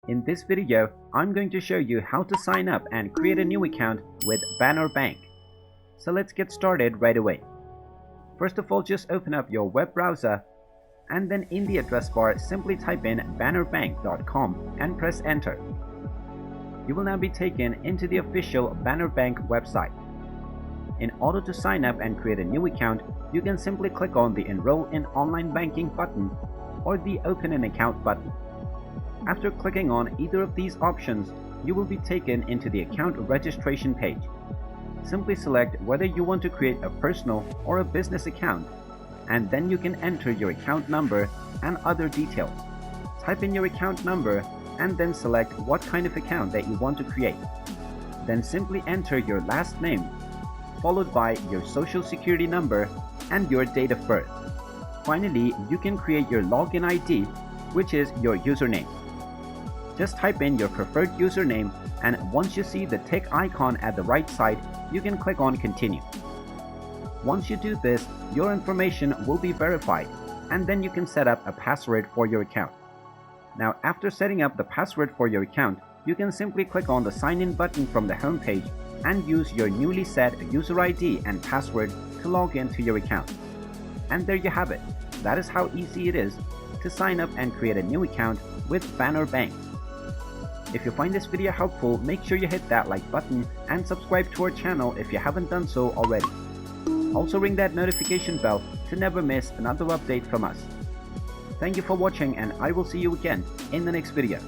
In this video, I'm going to show you how to sign up and create a new account with Banner Bank. So let's get started right away. First of all, just open up your web browser and then in the address bar simply type in bannerbank.com and press enter. You will now be taken into the official Banner Bank website. In order to sign up and create a new account, you can simply click on the Enroll in Online Banking button or the Open an Account button. After clicking on either of these options, you will be taken into the account registration page. Simply select whether you want to create a personal or a business account, and then you can enter your account number and other details. Type in your account number and then select what kind of account that you want to create. Then simply enter your last name, followed by your social security number and your date of birth. Finally, you can create your login ID, which is your username. Just type in your preferred username, and once you see the tick icon at the right side, you can click on Continue. Once you do this, your information will be verified, and then you can set up a password for your account. Now, after setting up the password for your account, you can simply click on the Sign In button from the home page and use your newly set user ID and password to log into your account. And there you have it. That is how easy it is to sign up and create a new account with Banner Bank. If you find this video helpful, make sure you hit that like button and subscribe to our channel if you haven't done so already. Also ring that notification bell to never miss another update from us. Thank you for watching, and I will see you again in the next video.